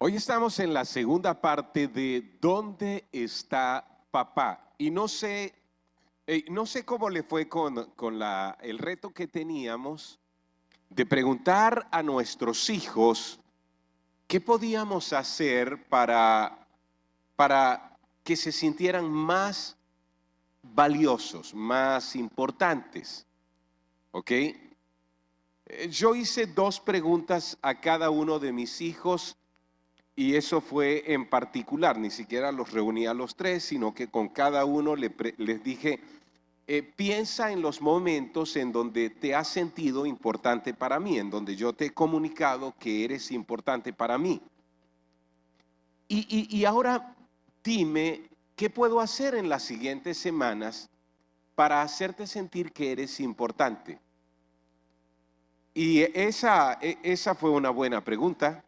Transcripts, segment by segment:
Hoy estamos en la segunda parte de ¿Dónde está papá? Y no sé cómo le fue con el reto que teníamos de preguntar a nuestros hijos qué podíamos hacer para que se sintieran más valiosos, más importantes. ¿Ok? Yo hice dos preguntas a cada uno de mis hijos. Y eso fue en particular, ni siquiera los reuní a los tres, sino que con cada uno les dije, piensa en los momentos en donde te has sentido importante para mí, en donde yo te he comunicado que eres importante para mí. Y ahora dime, ¿qué puedo hacer en las siguientes semanas para hacerte sentir que eres importante? Y esa fue una buena pregunta.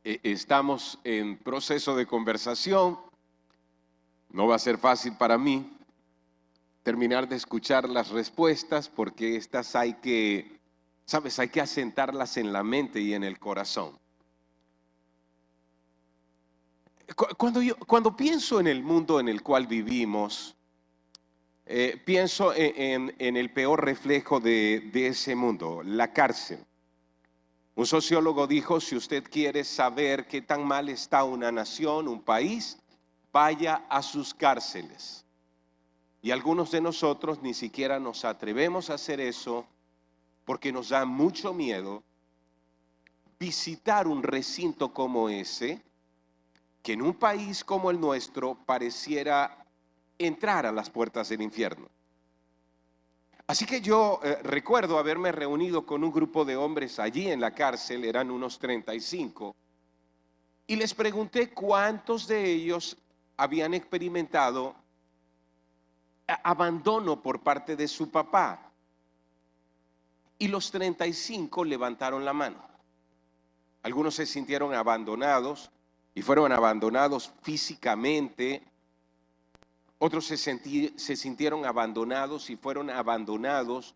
Estamos en proceso de conversación. No va a ser fácil para mí terminar de escuchar las respuestas porque estas hay que asentarlas en la mente y en el corazón. Cuando pienso en el mundo en el cual vivimos, pienso en el peor reflejo de ese mundo, la cárcel. Un sociólogo dijo, si usted quiere saber qué tan mal está una nación, un país, vaya a sus cárceles. Y algunos de nosotros ni siquiera nos atrevemos a hacer eso porque nos da mucho miedo visitar un recinto como ese, que en un país como el nuestro pareciera entrar a las puertas del infierno. Así que yo recuerdo haberme reunido con un grupo de hombres allí en la cárcel, eran unos 35, y les pregunté cuántos de ellos habían experimentado abandono por parte de su papá. Y los 35 levantaron la mano. Algunos se sintieron abandonados y fueron abandonados físicamente. Otros se sintieron abandonados y fueron abandonados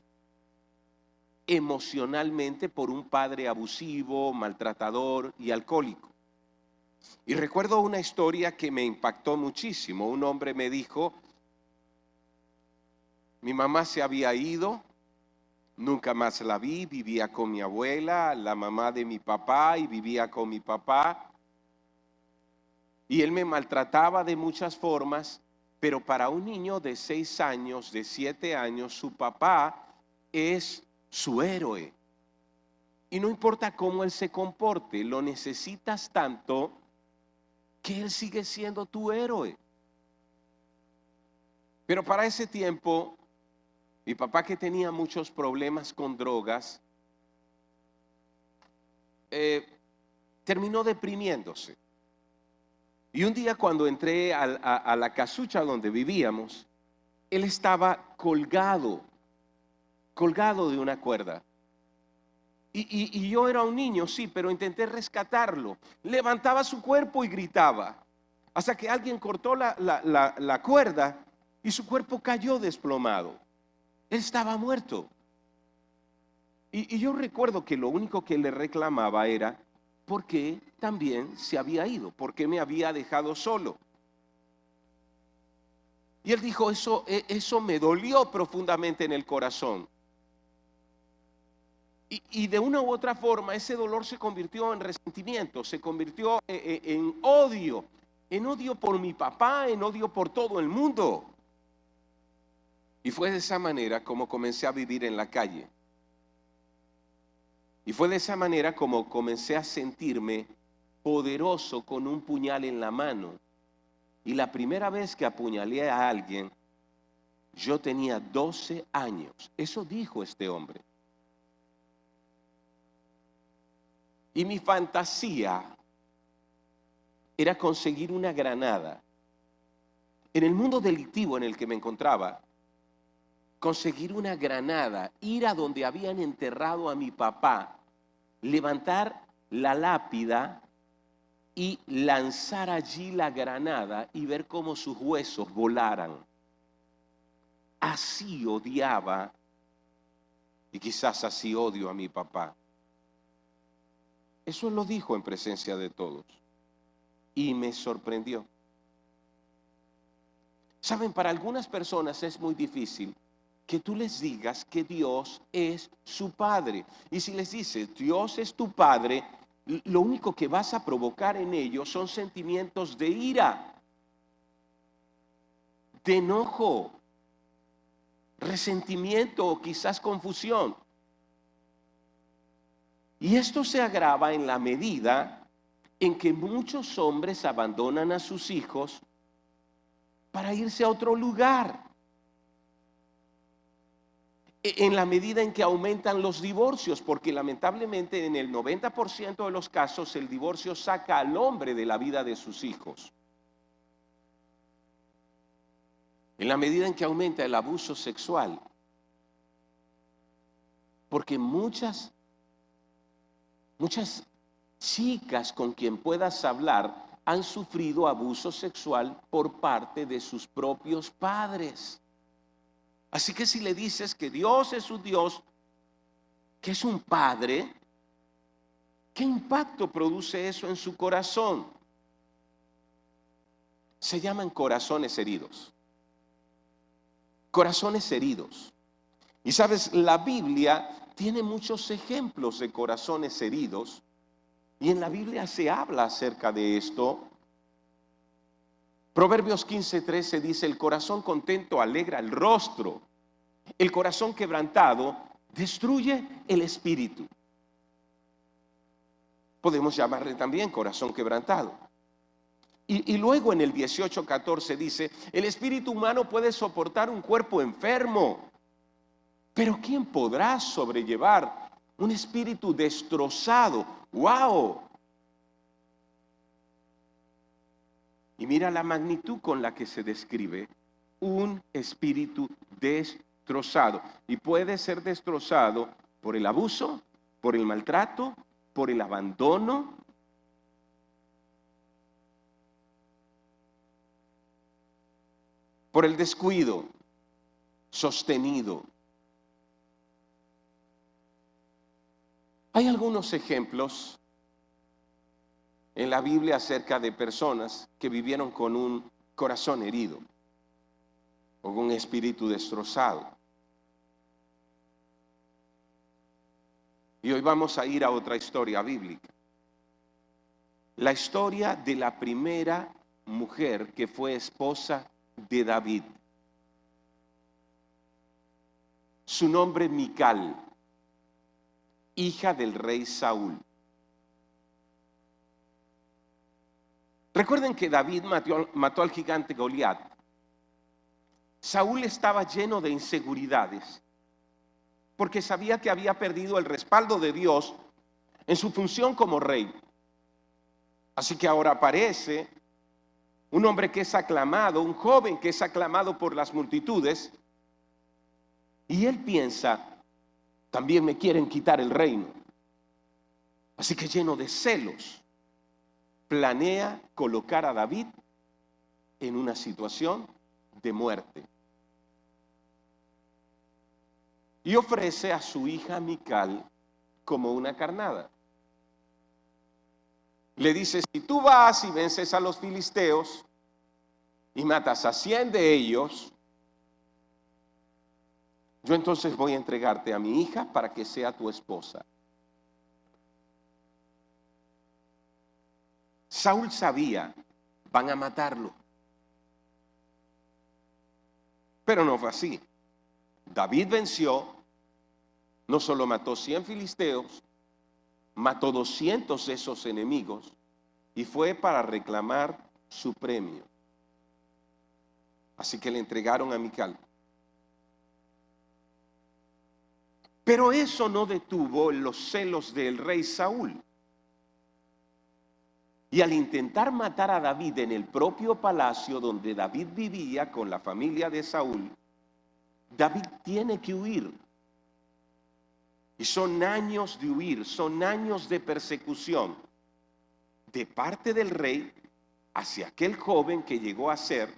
emocionalmente por un padre abusivo, maltratador y alcohólico. Y recuerdo una historia que me impactó muchísimo. Un hombre me dijo, mi mamá se había ido, nunca más la vi, vivía con mi abuela, la mamá de mi papá, y vivía con mi papá. Y él me maltrataba de muchas formas, pero para un niño de 6 años, de 7 años, su papá es su héroe. Y no importa cómo él se comporte, lo necesitas tanto que él sigue siendo tu héroe. Pero para ese tiempo, mi papá, que tenía muchos problemas con drogas, terminó deprimiéndose. Y un día, cuando entré a la casucha donde vivíamos, él estaba colgado de una cuerda. Y yo era un niño, sí, pero intenté rescatarlo. Levantaba su cuerpo y gritaba, hasta que alguien cortó la cuerda y su cuerpo cayó desplomado. Él estaba muerto. Y yo recuerdo que lo único que le reclamaba era, ¿por qué también se había ido? ¿Por qué me había dejado solo? Y él dijo, eso me dolió profundamente en el corazón. Y de una u otra forma ese dolor se convirtió en resentimiento, se convirtió en odio por mi papá, en odio por todo el mundo. Y fue de esa manera como comencé a vivir en la calle. Y fue de esa manera como comencé a sentirme poderoso con un puñal en la mano. Y la primera vez que apuñalé a alguien, yo tenía 12 años. Eso dijo este hombre. Y mi fantasía era conseguir una granada. En el mundo delictivo en el que me encontraba, conseguir una granada, ir a donde habían enterrado a mi papá, levantar la lápida y lanzar allí la granada y ver cómo sus huesos volaran. Así odiaba, y quizás así odio a mi papá. Eso lo dijo en presencia de todos. Y me sorprendió. Saben, para algunas personas es muy difícil que tú les digas que Dios es su Padre. Y si les dices, Dios es tu Padre, lo único que vas a provocar en ellos son sentimientos de ira, de enojo, resentimiento o quizás confusión. Y esto se agrava en la medida en que muchos hombres abandonan a sus hijos para irse a otro lugar. En la medida en que aumentan los divorcios, porque lamentablemente en el 90% de los casos el divorcio saca al hombre de la vida de sus hijos. En la medida en que aumenta el abuso sexual, porque muchas chicas con quien puedas hablar han sufrido abuso sexual por parte de sus propios padres. Así que si le dices que Dios es un Dios, que es un Padre, ¿qué impacto produce eso en su corazón? Se llaman corazones heridos. Corazones heridos. Y sabes, la Biblia tiene muchos ejemplos de corazones heridos. Y en la Biblia se habla acerca de esto. Proverbios 15:13 dice, el corazón contento alegra el rostro. El corazón quebrantado destruye el espíritu. Podemos llamarle también corazón quebrantado. Y luego en el 18:14 dice, el espíritu humano puede soportar un cuerpo enfermo, pero ¿quién podrá sobrellevar un espíritu destrozado? ¡Wow! Y mira la magnitud con la que se describe un espíritu destrozado. Y puede ser destrozado por el abuso, por el maltrato, por el abandono. Por el descuido sostenido. Hay algunos ejemplos en la Biblia acerca de personas que vivieron con un corazón herido o con un espíritu destrozado. Y hoy vamos a ir a otra historia bíblica. La historia de la primera mujer que fue esposa de David. Su nombre Mical, hija del rey Saúl. Recuerden que David mató al gigante Goliat. Saúl estaba lleno de inseguridades, porque sabía que había perdido el respaldo de Dios en su función como rey. Así que ahora aparece un hombre que es aclamado, un joven que es aclamado por las multitudes, y él piensa, también me quieren quitar el reino. Así que lleno de celos, planea colocar a David en una situación de muerte. Y ofrece a su hija Mical como una carnada. Le dice, si tú vas y vences a los filisteos y matas a 100 de ellos, yo entonces voy a entregarte a mi hija para que sea tu esposa. Saúl sabía, van a matarlo. Pero no fue así. David venció, no solo mató 100 filisteos, mató 200 de esos enemigos y fue para reclamar su premio. Así que le entregaron a Mical. Pero eso no detuvo los celos del rey Saúl. Y al intentar matar a David en el propio palacio donde David vivía con la familia de Saúl, David tiene que huir. Y son años de huir, son años de persecución de parte del rey hacia aquel joven que llegó a ser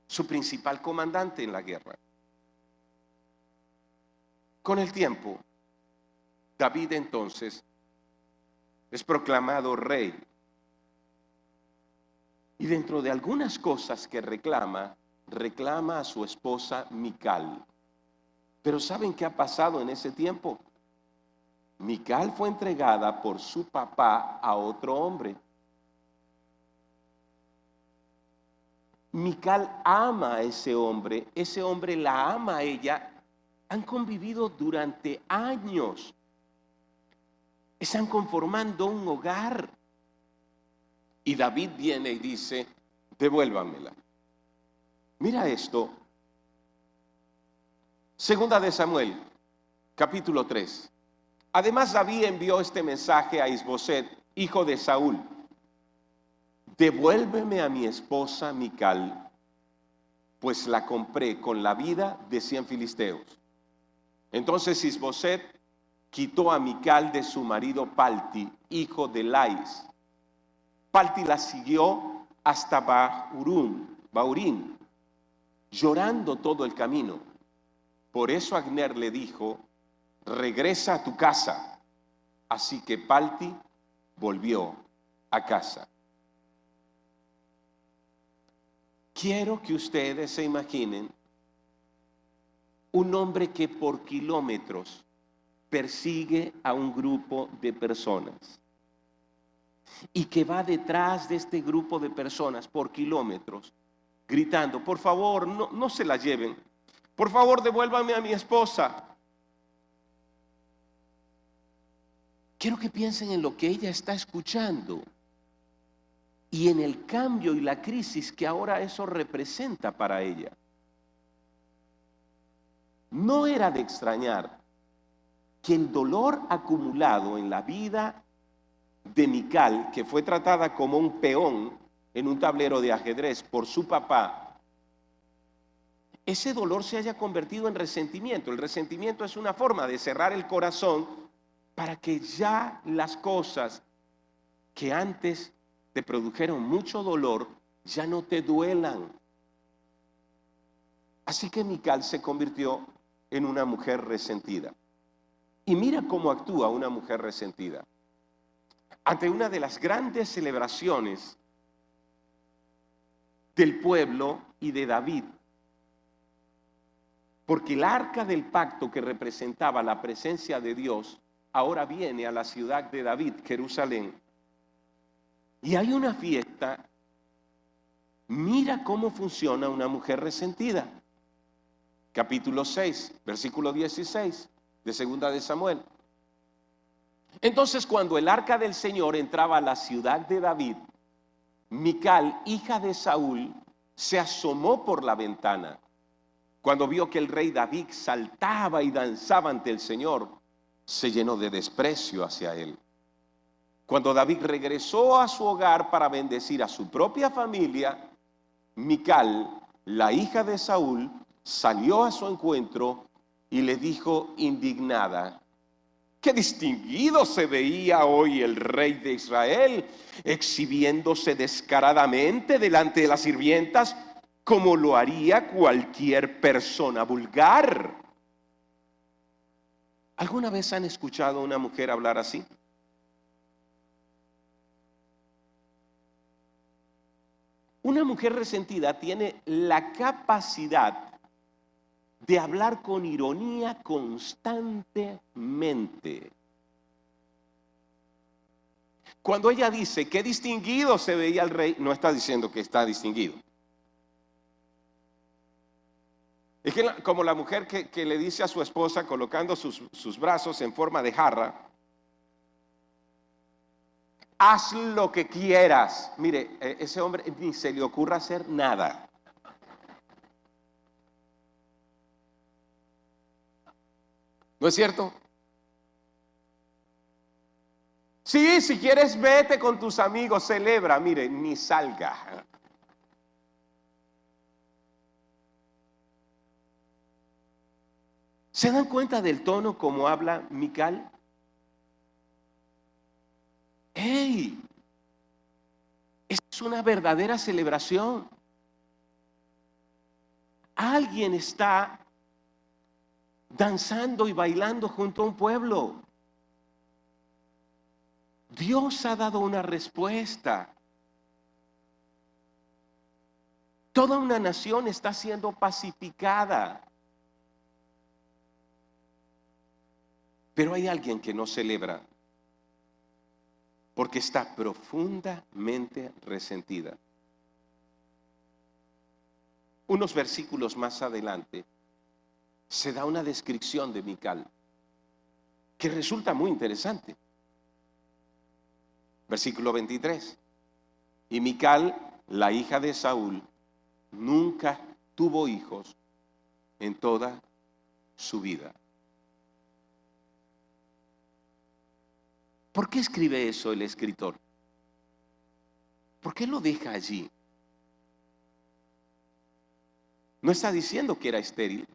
su principal comandante en la guerra. Con el tiempo, David entonces es proclamado rey. Y dentro de algunas cosas que reclama a su esposa Mical. Pero ¿saben qué ha pasado en ese tiempo? Mical fue entregada por su papá a otro hombre. Mical ama a ese hombre la ama a ella. Han convivido durante años. Están conformando un hogar. Y David viene y dice, devuélvamela. Mira esto. Segunda de Samuel, capítulo 3. Además, David envió este mensaje a Isboset, hijo de Saúl. Devuélveme a mi esposa Mical, pues la compré con la vida de 100 filisteos. Entonces Isboset quitó a Mical de su marido Palti, hijo de Lais. Palti la siguió hasta Baurín, llorando todo el camino. Por eso Abner le dijo, regresa a tu casa. Así que Palti volvió a casa. Quiero que ustedes se imaginen un hombre que por kilómetros persigue a un grupo de personas y que va detrás de este grupo de personas por kilómetros gritando, por favor, no se la lleven, por favor, devuélvame a mi esposa. Quiero que piensen en lo que ella está escuchando y en el cambio y la crisis que ahora eso representa para ella. No era de extrañar que el dolor acumulado en la vida de Mical, que fue tratada como un peón en un tablero de ajedrez por su papá, ese dolor se haya convertido en resentimiento. El resentimiento es una forma de cerrar el corazón para que ya las cosas que antes te produjeron mucho dolor ya no te duelan. Así que Mical se convirtió en una mujer resentida. Y mira cómo actúa una mujer resentida. Ante una de las grandes celebraciones del pueblo y de David, porque el arca del pacto que representaba la presencia de Dios ahora viene a la ciudad de David, Jerusalén, y hay una fiesta. Mira cómo funciona una mujer resentida. Capítulo 6, versículo 16 de Segunda de Samuel. Entonces, cuando el arca del Señor entraba a la ciudad de David, Mical, hija de Saúl, se asomó por la ventana. Cuando vio que el rey David saltaba y danzaba ante el Señor, se llenó de desprecio hacia él. Cuando David regresó a su hogar para bendecir a su propia familia, Mical, la hija de Saúl, salió a su encuentro y le dijo indignada, qué distinguido se veía hoy el rey de Israel, exhibiéndose descaradamente delante de las sirvientas, como lo haría cualquier persona vulgar. ¿Alguna vez han escuchado a una mujer hablar así? Una mujer resentida tiene la capacidad de hablar con ironía constantemente. Cuando ella dice qué distinguido se veía el rey, no está diciendo que está distinguido. Es que como la mujer que le dice a su esposa, colocando sus brazos en forma de jarra, haz lo que quieras. Mire, ese hombre ni se le ocurra hacer nada. ¿No es cierto? Sí, si quieres vete con tus amigos, celebra, mire, ni salga. ¿Se dan cuenta del tono como habla Mical? ¡Ey! Es una verdadera celebración. Alguien está danzando y bailando junto a un pueblo. Dios ha dado una respuesta. Toda una nación está siendo pacificada. Pero hay alguien que no celebra porque está profundamente resentida. Unos versículos más adelante se da una descripción de Mical que resulta muy interesante. Versículo 23. Y Mical, la hija de Saúl, nunca tuvo hijos en toda su vida. ¿Por qué escribe eso el escritor? ¿Por qué lo deja allí? No está diciendo que era estéril.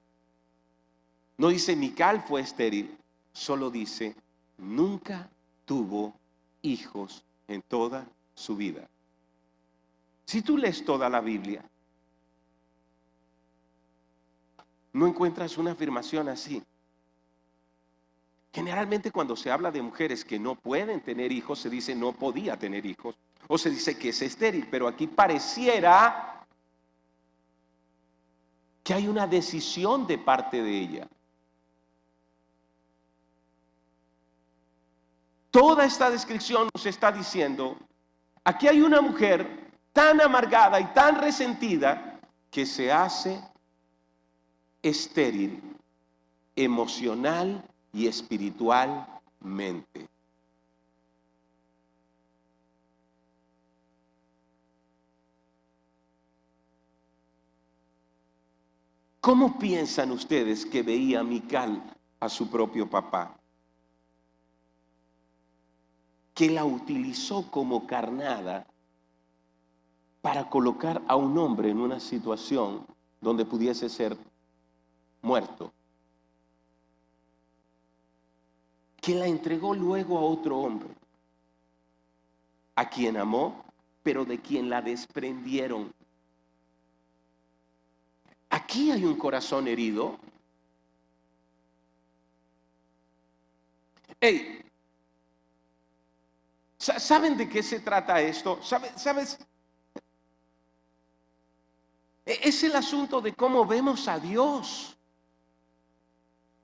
No dice Mical fue estéril. Solo dice nunca tuvo hijos en toda su vida. Si tú lees toda la Biblia, no encuentras una afirmación así. Generalmente cuando se habla de mujeres que no pueden tener hijos, se dice no podía tener hijos, o se dice que es estéril, pero aquí pareciera que hay una decisión de parte de ella. Toda esta descripción nos está diciendo, aquí hay una mujer tan amargada y tan resentida que se hace estéril emocional y espiritualmente. ¿Cómo piensan ustedes que veía Mical a su propio papá? Que la utilizó como carnada para colocar a un hombre en una situación donde pudiese ser muerto. Que la entregó luego a otro hombre, a quien amó, pero de quien la desprendieron. Aquí hay un corazón herido. Hey, ¿saben de qué se trata esto? ¿Sabes? Es el asunto de cómo vemos a Dios.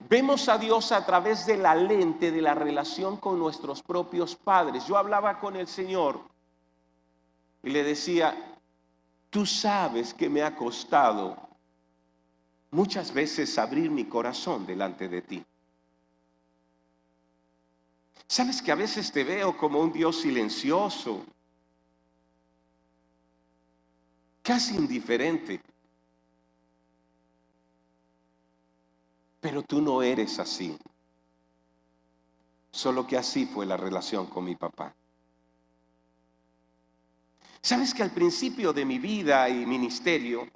Vemos a Dios a través de la lente de la relación con nuestros propios padres. Yo hablaba con el Señor y le decía, tú sabes que me ha costado muchas veces abrir mi corazón delante de ti. Sabes que a veces te veo como un Dios silencioso, casi indiferente. Pero tú no eres así. Solo que así fue la relación con mi papá. Sabes que al principio de mi vida y ministerio,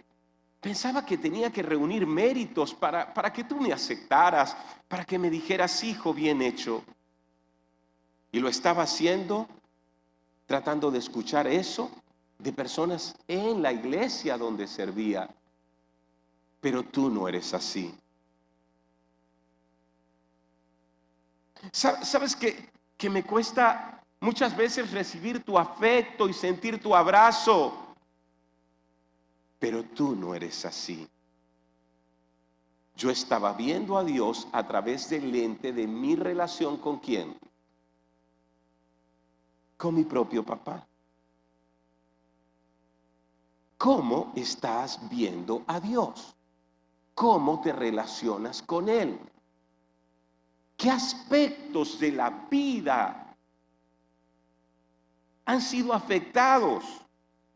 pensaba que tenía que reunir méritos para que tú me aceptaras, para que me dijeras, hijo, bien hecho. Y lo estaba haciendo, tratando de escuchar eso de personas en la iglesia donde servía. Pero tú no eres así. ¿Sabes que me cuesta muchas veces recibir tu afecto y sentir tu abrazo? Pero tú no eres así. Yo estaba viendo a Dios a través del lente de mi relación con ¿quién? Con mi propio papá. ¿Cómo estás viendo a Dios? ¿Cómo te relacionas con Él? ¿Qué aspectos de la vida han sido afectados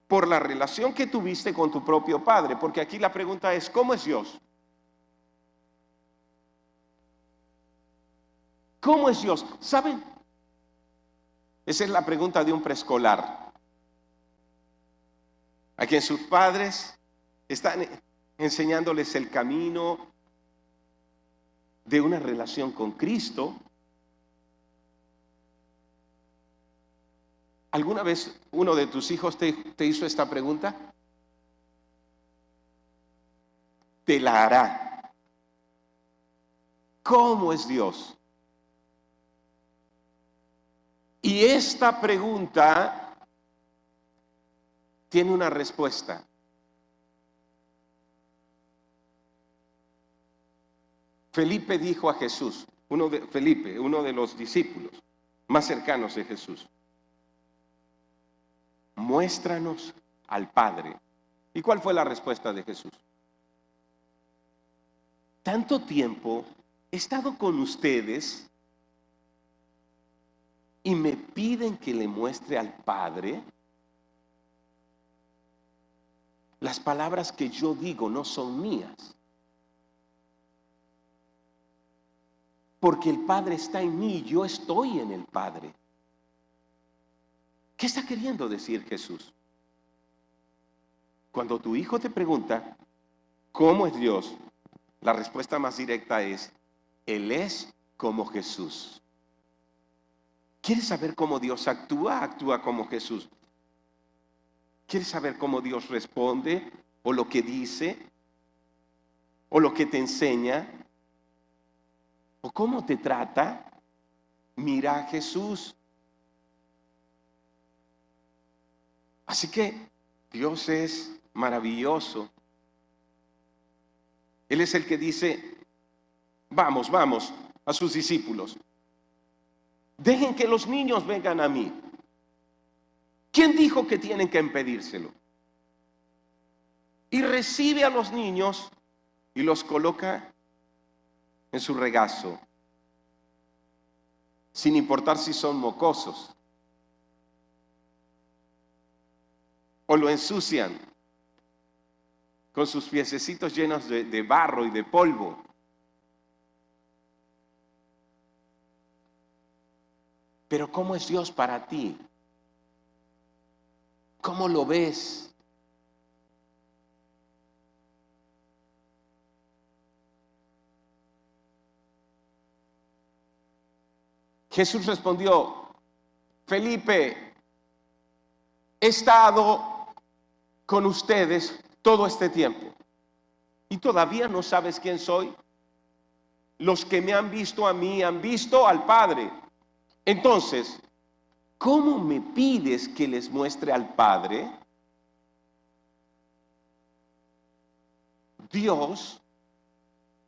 por la relación que tuviste con tu propio padre? Porque aquí la pregunta es, ¿cómo es Dios? ¿Cómo es Dios? ¿Saben? Esa es la pregunta de un preescolar, a quien sus padres están enseñándoles el camino de una relación con Cristo. ¿Alguna vez uno de tus hijos te hizo esta pregunta? Te la hará. ¿Cómo es Dios? Y esta pregunta tiene una respuesta. Felipe dijo a Jesús, uno de los discípulos más cercanos de Jesús: muéstranos al Padre. ¿Y cuál fue la respuesta de Jesús? Tanto tiempo he estado con ustedes y me piden que le muestre al Padre. Las palabras que yo digo no son mías, porque el Padre está en mí y yo estoy en el Padre. ¿Qué está queriendo decir Jesús? Cuando tu hijo te pregunta ¿cómo es Dios?, la respuesta más directa es: Él es como Jesús. ¿Quieres saber cómo Dios actúa? Actúa como Jesús. ¿Quieres saber cómo Dios responde? ¿O lo que dice? ¿O lo que te enseña? ¿O cómo te trata? Mira a Jesús. Así que Dios es maravilloso. Él es el que dice: vamos, a sus discípulos, dejen que los niños vengan a mí. ¿Quién dijo que tienen que impedírselo? Y recibe a los niños y los coloca en su regazo, sin importar si son mocosos o lo ensucian con sus piececitos llenos de barro y de polvo. Pero ¿cómo es Dios para ti? ¿Cómo lo ves? Jesús respondió: Felipe, he estado con ustedes todo este tiempo y todavía no sabes quién soy. Los que me han visto a mí han visto al Padre. Entonces, ¿cómo me pides que les muestre al Padre? Dios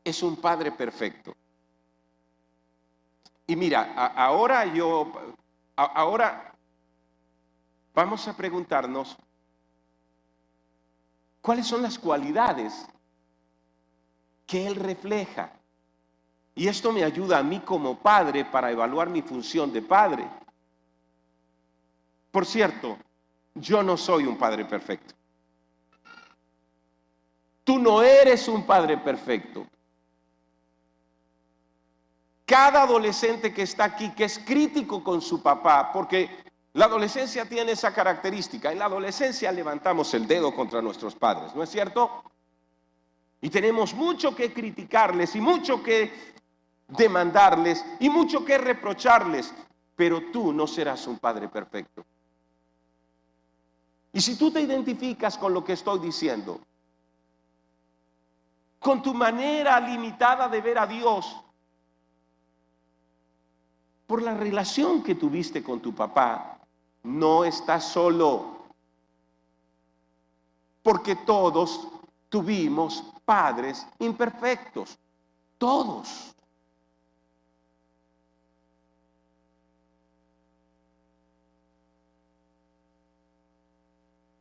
es un Padre perfecto. Y mira, ahora vamos a preguntarnos cuáles son las cualidades que Él refleja. Y esto me ayuda a mí como padre para evaluar mi función de padre. Por cierto, yo no soy un padre perfecto. Tú no eres un padre perfecto. Cada adolescente que está aquí, que es crítico con su papá, porque la adolescencia tiene esa característica. En la adolescencia levantamos el dedo contra nuestros padres, ¿no es cierto? Y tenemos mucho que criticarles y mucho que demandarles y mucho que reprocharles, pero tú no serás un padre perfecto. Y si tú te identificas con lo que estoy diciendo, con tu manera limitada de ver a Dios, por la relación que tuviste con tu papá, no estás solo, porque todos tuvimos padres imperfectos, todos.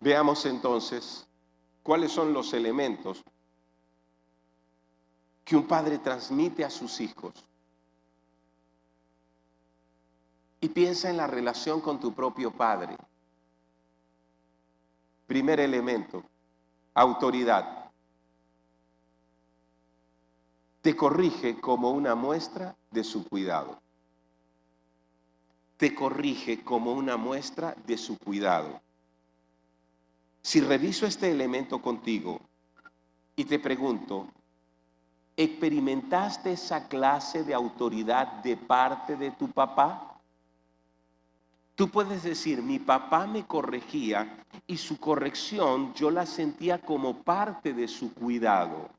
Veamos entonces cuáles son los elementos que un padre transmite a sus hijos. Y piensa en la relación con tu propio padre. Primer elemento: autoridad. Te corrige como una muestra de su cuidado. Te corrige como una muestra de su cuidado. Si reviso este elemento contigo y te pregunto, ¿experimentaste esa clase de autoridad de parte de tu papá? Tú puedes decir: mi papá me corregía y su corrección yo la sentía como parte de su cuidado.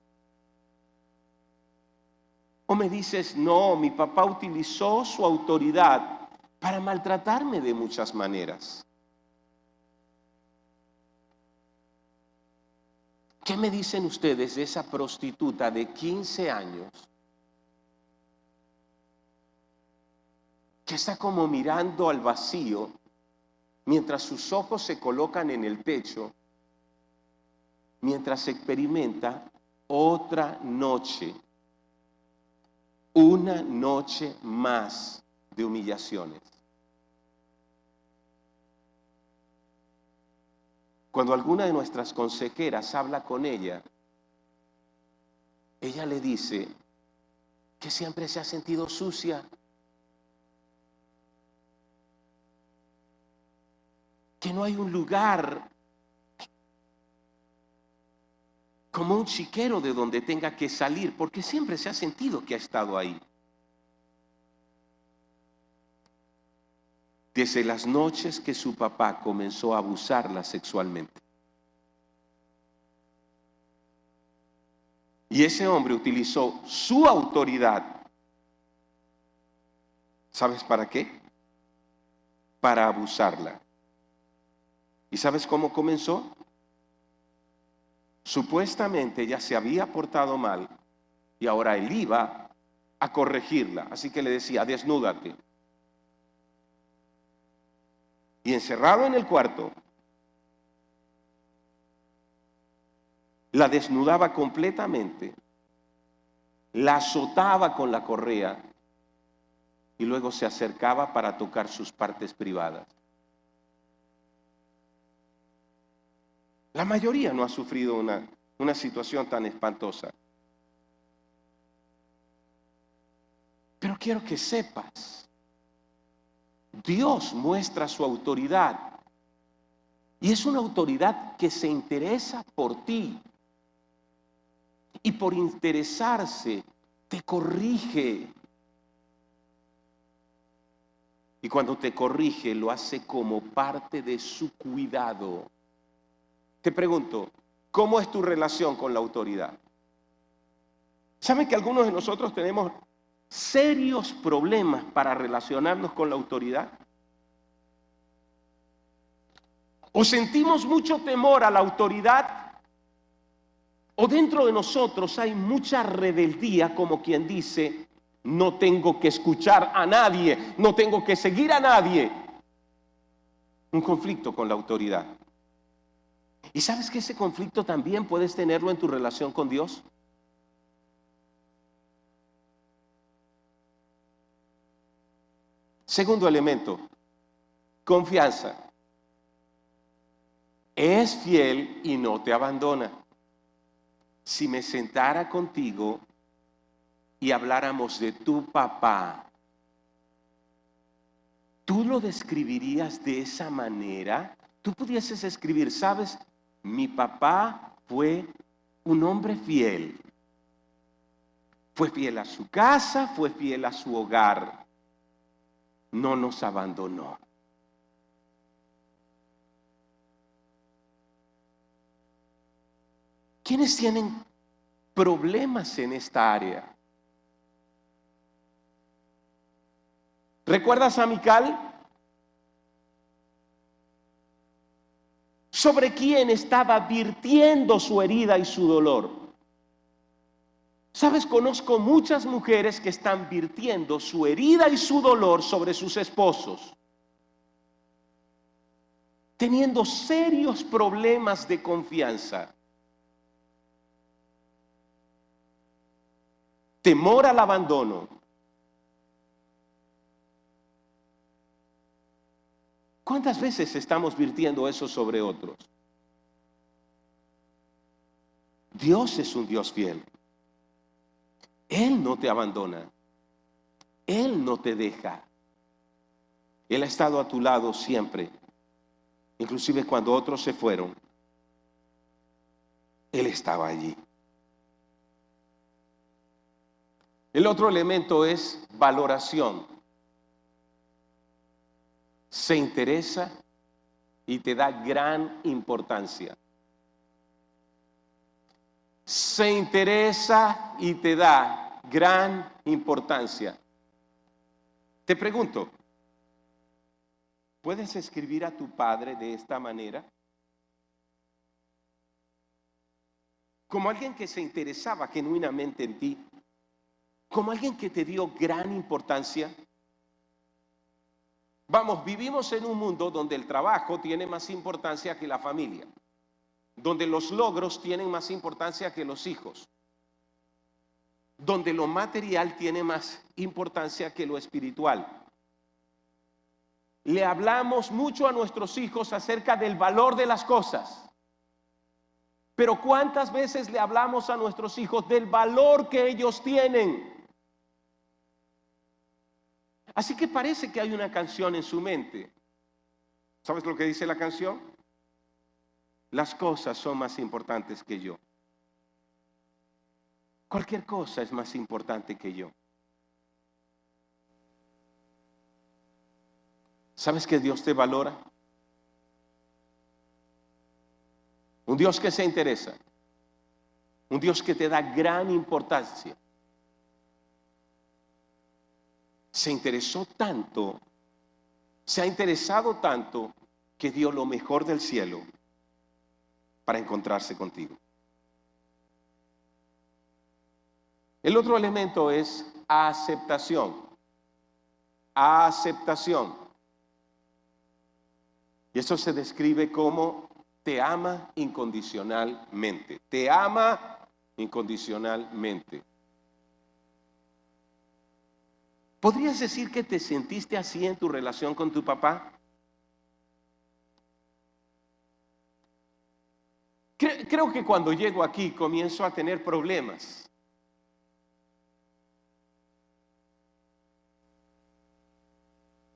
O me dices: no, mi papá utilizó su autoridad para maltratarme de muchas maneras. ¿Qué me dicen ustedes de esa prostituta de 15 años que está como mirando al vacío mientras sus ojos se colocan en el techo, mientras experimenta otra noche, una noche más de humillaciones? Cuando alguna de nuestras consejeras habla con ella, ella le dice que siempre se ha sentido sucia, que no hay un lugar como un chiquero de donde tenga que salir, porque siempre se ha sentido que ha estado ahí. Desde las noches que su papá comenzó a abusarla sexualmente. Y ese hombre utilizó su autoridad. ¿Sabes para qué? Para abusarla. ¿Y sabes cómo comenzó? Supuestamente ella se había portado mal y ahora él iba a corregirla. Así que le decía, desnúdate. Y encerrado en el cuarto, la desnudaba completamente, la azotaba con la correa y luego se acercaba para tocar sus partes privadas. La mayoría no ha sufrido una situación tan espantosa. Pero quiero que sepas, Dios muestra su autoridad y es una autoridad que se interesa por ti y por interesarse te corrige. Y cuando te corrige lo hace como parte de su cuidado. Te pregunto, ¿cómo es tu relación con la autoridad? ¿Saben que algunos de nosotros tenemos serios problemas para relacionarnos con la autoridad? O sentimos mucho temor a la autoridad, o dentro de nosotros hay mucha rebeldía, como quien dice, no tengo que escuchar a nadie, no tengo que seguir a nadie. Un conflicto con la autoridad. ¿Y sabes que ese conflicto también puedes tenerlo en tu relación con Dios? Segundo elemento, confianza. Es fiel y no te abandona. Si me sentara contigo y habláramos de tu papá, ¿tú lo describirías de esa manera? Tú pudieses escribir, ¿sabes? Mi papá fue un hombre fiel. Fue fiel a su casa, fue fiel a su hogar. No nos abandonó. ¿Quiénes tienen problemas en esta área? ¿Recuerdas a Mical? ¿Sobre quién estaba virtiendo su herida y su dolor? Sabes, conozco muchas mujeres que están virtiendo su herida y su dolor sobre sus esposos, teniendo serios problemas de confianza, temor al abandono. ¿Cuántas veces estamos virtiendo eso sobre otros? Dios es un Dios fiel. Él no te abandona. Él no te deja. Él ha estado a tu lado siempre. Inclusive cuando otros se fueron, Él estaba allí. El otro elemento es valoración. Se interesa y te da gran importancia. Se interesa y te da gran importancia. Te pregunto, ¿Puedes escribir a tu padre de esta manera? Como alguien que se interesaba genuinamente en ti, como alguien que te dio gran importancia. Vamos, vivimos en un mundo donde el trabajo tiene más importancia que la familia, donde los logros tienen más importancia que los hijos, donde lo material tiene más importancia que lo espiritual. Le hablamos mucho a nuestros hijos acerca del valor de las cosas, pero ¿cuántas veces le hablamos a nuestros hijos del valor que ellos tienen? Así que parece que hay una canción en su mente. ¿Sabes lo que dice la canción? Las cosas son más importantes que yo. Cualquier cosa es más importante que yo. ¿Sabes que Dios te valora? Un Dios que se interesa. Un Dios que te da gran importancia. Se interesó tanto, se ha interesado tanto que dio lo mejor del cielo para encontrarse contigo. El otro elemento es aceptación. Aceptación. Y eso se describe como te ama incondicionalmente. Te ama incondicionalmente. ¿Podrías decir que te sentiste así en tu relación con tu papá? Creo que cuando llego aquí comienzo a tener problemas.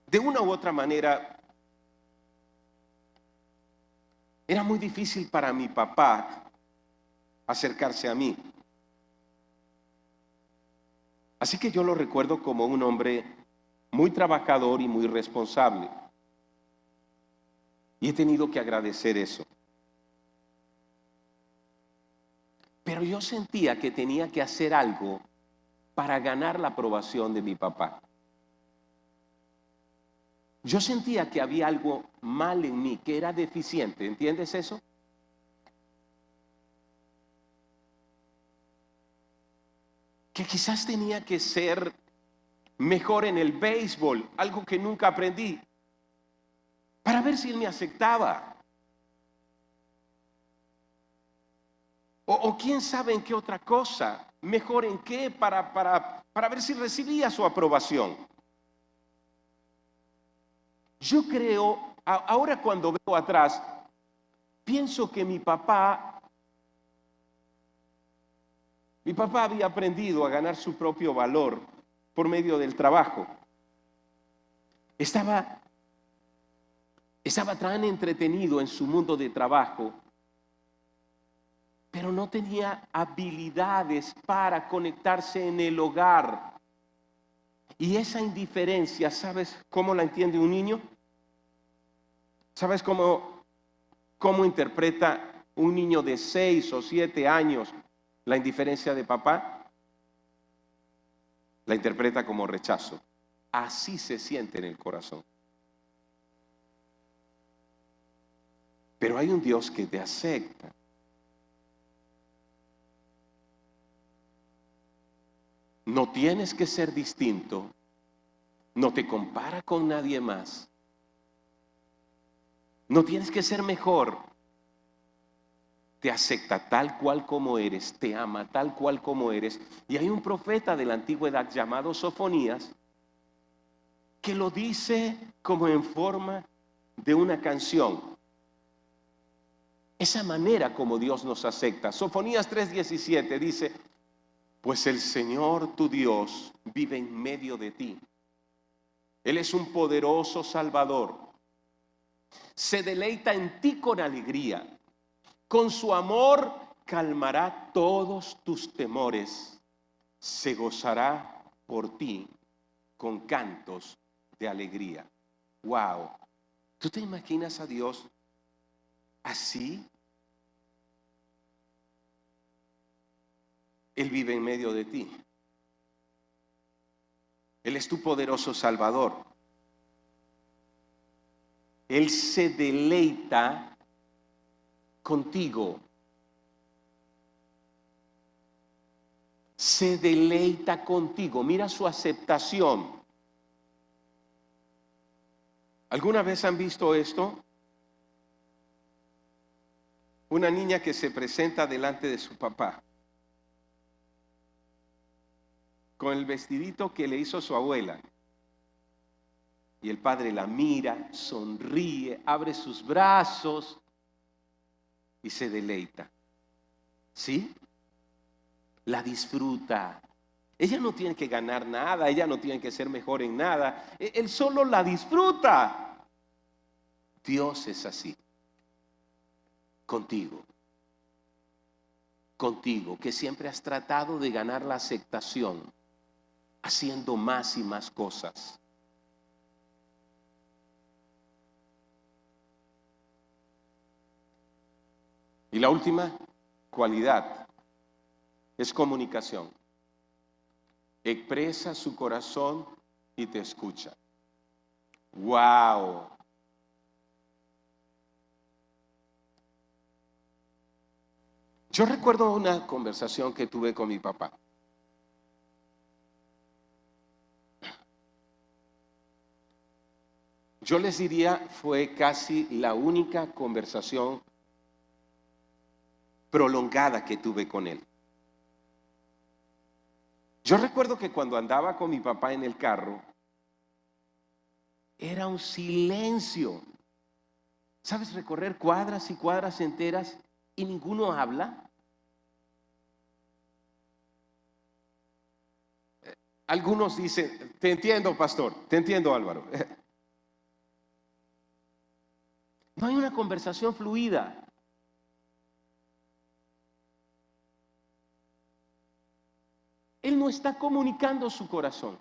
De una u otra manera, era muy difícil para mi papá acercarse a mí. Así que yo lo recuerdo como un hombre muy trabajador y muy responsable. Y he tenido que agradecer eso. Pero yo sentía que tenía que hacer algo para ganar la aprobación de mi papá. Yo sentía que había algo mal en mí, que era deficiente. ¿Entiendes eso? Que quizás tenía que ser mejor en el béisbol, algo que nunca aprendí, para ver si él me aceptaba. O quién sabe en qué otra cosa, mejor en qué, para ver si recibía su aprobación. Yo creo, ahora cuando veo atrás, pienso que mi papá había aprendido a ganar su propio valor por medio del trabajo. Estaba tan entretenido en su mundo de trabajo, pero no tenía habilidades para conectarse en el hogar. Y esa indiferencia, ¿sabes cómo la entiende un niño? ¿Sabes cómo interpreta un niño de 6 o 7 años la indiferencia de papá? La interpreta como rechazo. Así se siente en el corazón. Pero hay un Dios que te acepta. No tienes que ser distinto. No te compara con nadie más. No tienes que ser mejor. Te acepta tal cual como eres, te ama tal cual como eres. Y hay un profeta de la antigüedad llamado Sofonías que lo dice como en forma de una canción. Esa manera como Dios nos acepta. Sofonías 3:17 dice: pues el Señor tu Dios vive en medio de ti. Él es un poderoso Salvador. Se deleita en ti con alegría. Con su amor calmará todos tus temores. Se gozará por ti con cantos de alegría. Wow. ¿Tú te imaginas a Dios así? Él vive en medio de ti. Él es tu poderoso Salvador. Él se deleita contigo. Se deleita contigo. Mira su aceptación. ¿Alguna vez han visto esto? Una niña que se presenta delante de su papá con el vestidito que le hizo su abuela. Y el padre la mira, sonríe, abre sus brazos y se deleita. ¿Sí? La disfruta. Ella no tiene que ganar nada, ella no tiene que ser mejor en nada. Él solo la disfruta. Dios es así. Contigo. Contigo, que siempre has tratado de ganar la aceptación, haciendo más y más cosas. Y la última cualidad es comunicación. Expresa su corazón y te escucha. ¡Wow! Yo recuerdo una conversación que tuve con mi papá. Yo les diría, fue casi la única conversación prolongada que tuve con él. Yo recuerdo que cuando andaba con mi papá en el carro, era un silencio. ¿Sabes? Recorrer cuadras y cuadras enteras y ninguno habla. Algunos dicen, te entiendo, pastor, te entiendo, Álvaro. No hay una conversación fluida. Él no está comunicando su corazón.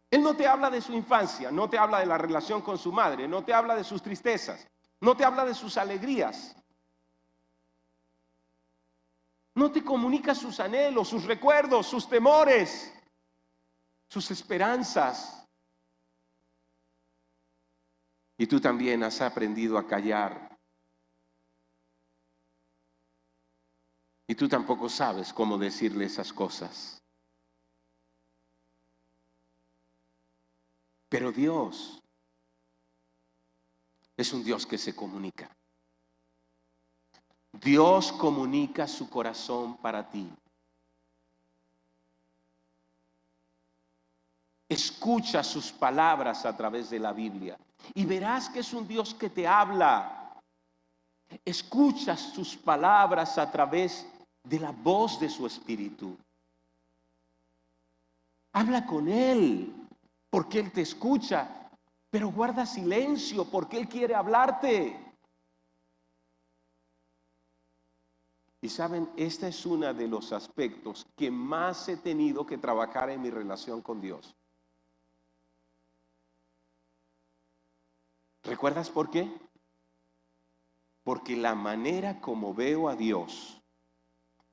Él no te habla de su infancia, no te habla de la relación con su madre, no te habla de sus tristezas, no te habla de sus alegrías. No te comunica sus anhelos, sus recuerdos, sus temores, sus esperanzas. Y tú también has aprendido a callar. Y tú tampoco sabes cómo decirle esas cosas. Pero Dios es un Dios que se comunica. Dios comunica su corazón para ti. Escucha sus palabras a través de la Biblia y verás que es un Dios que te habla. Escucha sus palabras a través de la voz de su espíritu. Habla con Él porque Él te escucha, pero guarda silencio porque Él quiere hablarte. Y saben, este es uno de los aspectos que más he tenido que trabajar en mi relación con Dios. ¿Recuerdas por qué? Porque la manera como veo a Dios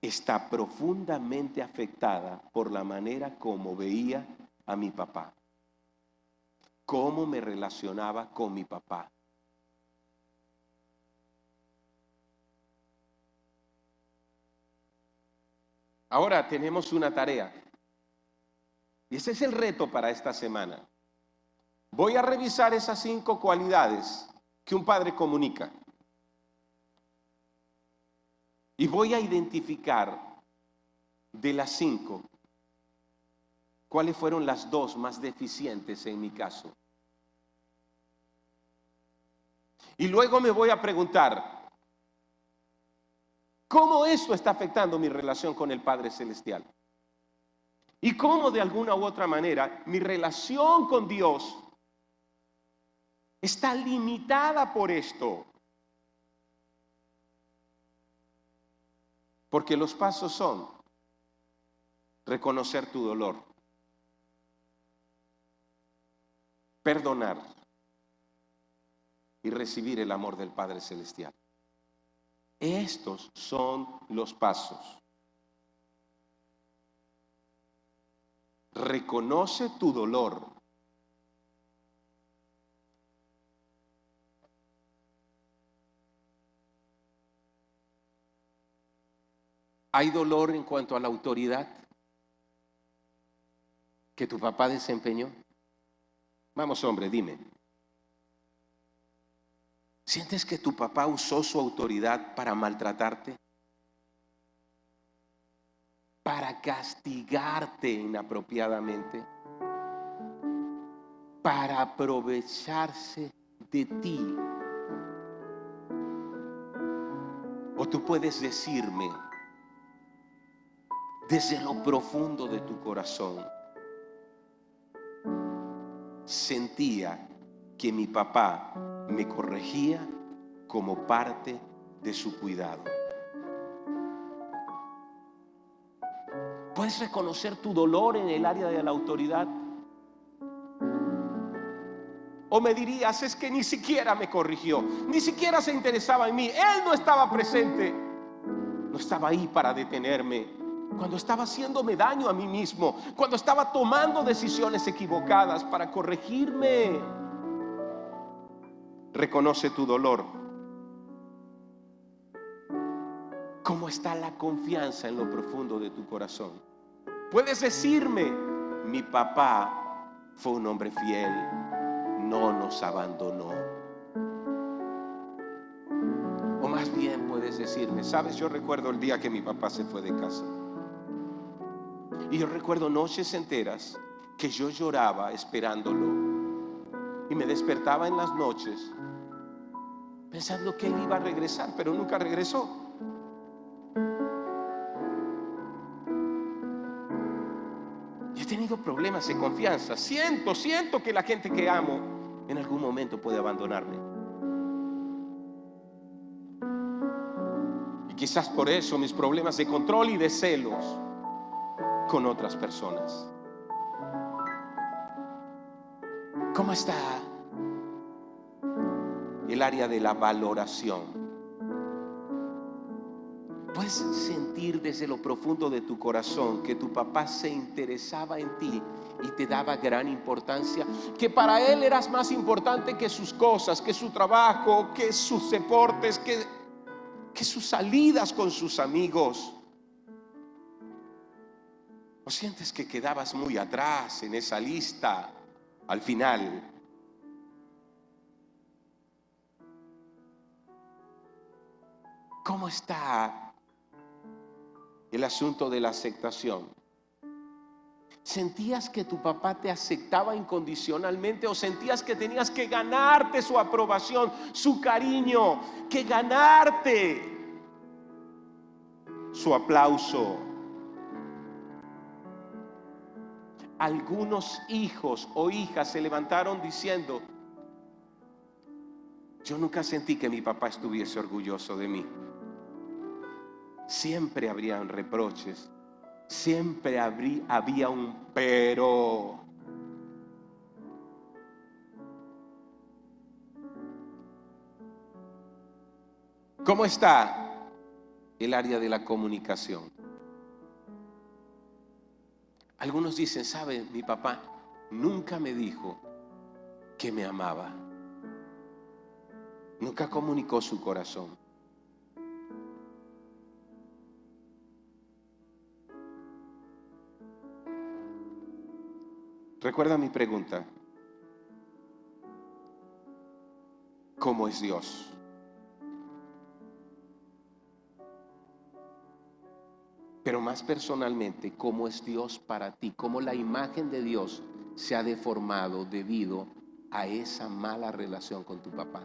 está profundamente afectada por la manera como veía a mi papá. Cómo me relacionaba con mi papá. Ahora tenemos una tarea. Y ese es el reto para esta semana. Voy a revisar esas 5 cualidades que un padre comunica. Y voy a identificar de las 5 cuáles fueron las 2 más deficientes en mi caso. Y luego me voy a preguntar, ¿cómo esto está afectando mi relación con el Padre Celestial? Y cómo de alguna u otra manera mi relación con Dios está limitada por esto. Porque los pasos son reconocer tu dolor, perdonar y recibir el amor del Padre Celestial. Estos son los pasos. Reconoce tu dolor. ¿Hay dolor en cuanto a la autoridad que tu papá desempeñó? Vamos, hombre, dime. ¿Sientes que tu papá usó su autoridad para maltratarte? ¿Para castigarte inapropiadamente? ¿Para aprovecharse de ti? O tú puedes decirme desde lo profundo de tu corazón: sentía que mi papá me corregía como parte de su cuidado. ¿Puedes reconocer tu dolor en el área de la autoridad? ¿O me dirías, es que ni siquiera me corrigió, ni siquiera se interesaba en mí, él no estaba presente, no estaba ahí para detenerme cuando estaba haciéndome daño a mí mismo, cuando estaba tomando decisiones equivocadas para corregirme? Reconoce tu dolor. ¿Cómo está la confianza en lo profundo de tu corazón? Puedes decirme, mi papá fue un hombre fiel, no nos abandonó. O más bien puedes decirme, sabes, yo recuerdo el día que mi papá se fue de casa. Y yo recuerdo noches enteras que yo lloraba esperándolo. Y me despertaba en las noches pensando que él iba a regresar, pero nunca regresó. Yo he tenido problemas de confianza. Siento que la gente que amo en algún momento puede abandonarme. Y quizás por eso mis problemas de control y de celos con otras personas. ¿Cómo está el área de la valoración? Puedes sentir desde lo profundo de tu corazón que tu papá se interesaba en ti y te daba gran importancia, que para él eras más importante que sus cosas, que su trabajo, que sus deportes, que sus salidas con sus amigos. ¿O sientes que quedabas muy atrás en esa lista al final? ¿Cómo está el asunto de la aceptación? ¿Sentías que tu papá te aceptaba incondicionalmente o sentías que tenías que ganarte su aprobación, su cariño, que ganarte su aplauso? Algunos hijos o hijas se levantaron diciendo, yo nunca sentí que mi papá estuviese orgulloso de mí. Siempre habrían reproches, siempre había un pero. ¿Cómo está el área de la comunicación? Algunos dicen, ¿sabe? Mi papá nunca me dijo que me amaba. Nunca comunicó su corazón. Recuerda mi pregunta. ¿Cómo es Dios? Pero más personalmente, ¿cómo es Dios para ti? ¿Cómo la imagen de Dios se ha deformado debido a esa mala relación con tu papá?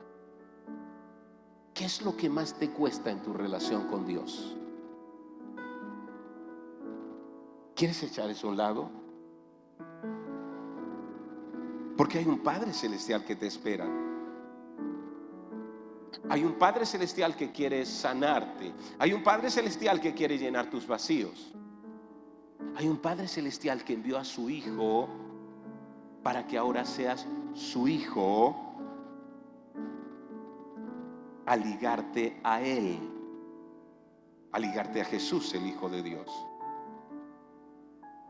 ¿Qué es lo que más te cuesta en tu relación con Dios? ¿Quieres echar eso a un lado? Porque hay un Padre Celestial que te espera. Hay un Padre Celestial que quiere sanarte. Hay un Padre Celestial que quiere llenar tus vacíos. Hay un Padre Celestial que envió a su Hijo para que ahora seas su hijo, a ligarte a Él, a ligarte a Jesús, el Hijo de Dios.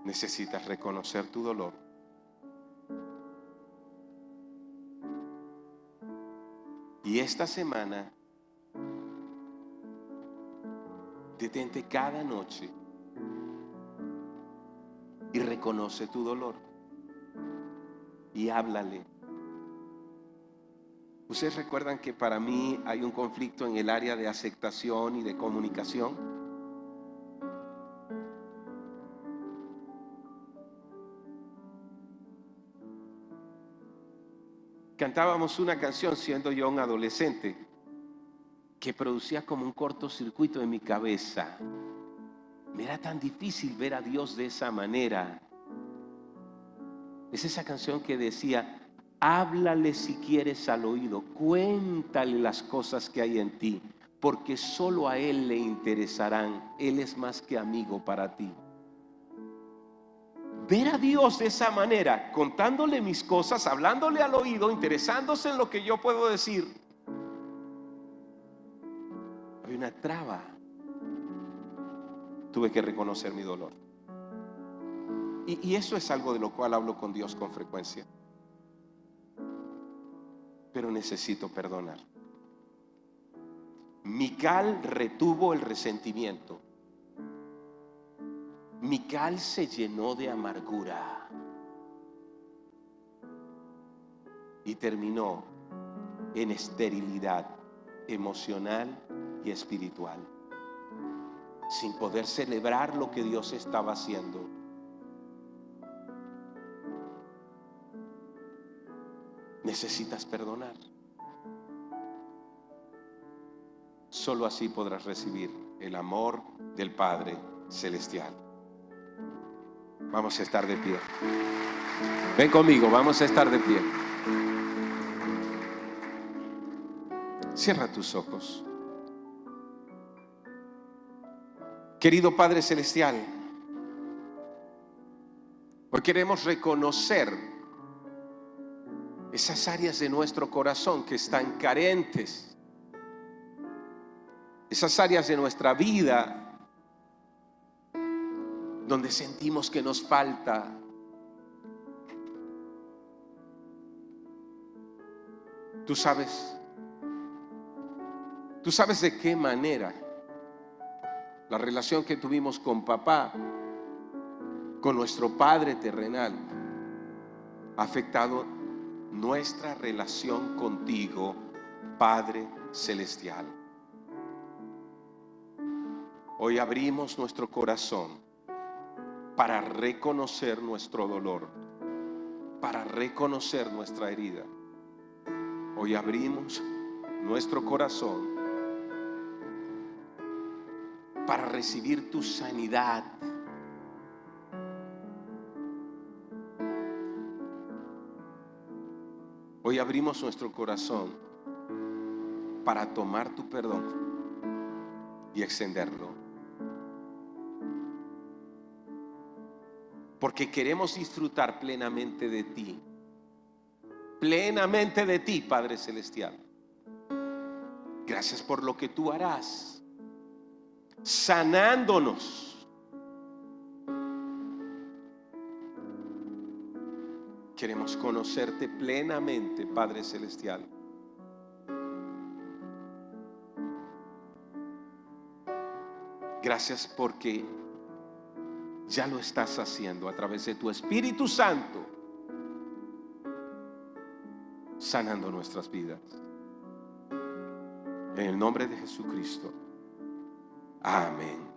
Necesitas reconocer tu dolor. Y esta semana, de Detente cada noche y reconoce tu dolor y háblale. ¿Ustedes recuerdan que para mí hay un conflicto en el área de aceptación y de comunicación? Cantábamos una canción siendo yo un adolescente que producía como un cortocircuito en mi cabeza. Me era tan difícil ver a Dios de esa manera. Es esa canción que decía: háblale si quieres al oído, cuéntale las cosas que hay en ti, porque solo a Él le interesarán. Él es más que amigo para ti. Ver a Dios de esa manera, contándole mis cosas, hablándole al oído, interesándose en lo que yo puedo decir, hay una traba. Tuve que reconocer mi dolor. Y eso es algo de lo cual hablo con Dios con frecuencia. Pero necesito perdonar. Mical retuvo el resentimiento. Mical se llenó de amargura y terminó en esterilidad emocional y espiritual, sin poder celebrar lo que Dios estaba haciendo. Necesitas perdonar. Solo así podrás recibir el amor del Padre Celestial. Vamos a estar de pie. Ven conmigo, vamos a estar de pie. Cierra tus ojos. Querido Padre Celestial, hoy queremos reconocer esas áreas de nuestro corazón que están carentes, esas áreas de nuestra vida donde sentimos que nos falta. Tú sabes de qué manera la relación que tuvimos con papá, con nuestro Padre terrenal, ha afectado nuestra relación contigo, Padre Celestial. Hoy abrimos nuestro corazón para reconocer nuestro dolor, para reconocer nuestra herida. Hoy abrimos nuestro corazón para recibir tu sanidad. Hoy abrimos nuestro corazón para tomar tu perdón y extenderlo. Porque queremos disfrutar plenamente de ti, Padre Celestial. Gracias por lo que tú harás, sanándonos. Queremos conocerte plenamente, Padre Celestial. Gracias porque ya lo estás haciendo a través de tu Espíritu Santo, sanando nuestras vidas. En el nombre de Jesucristo. Amén.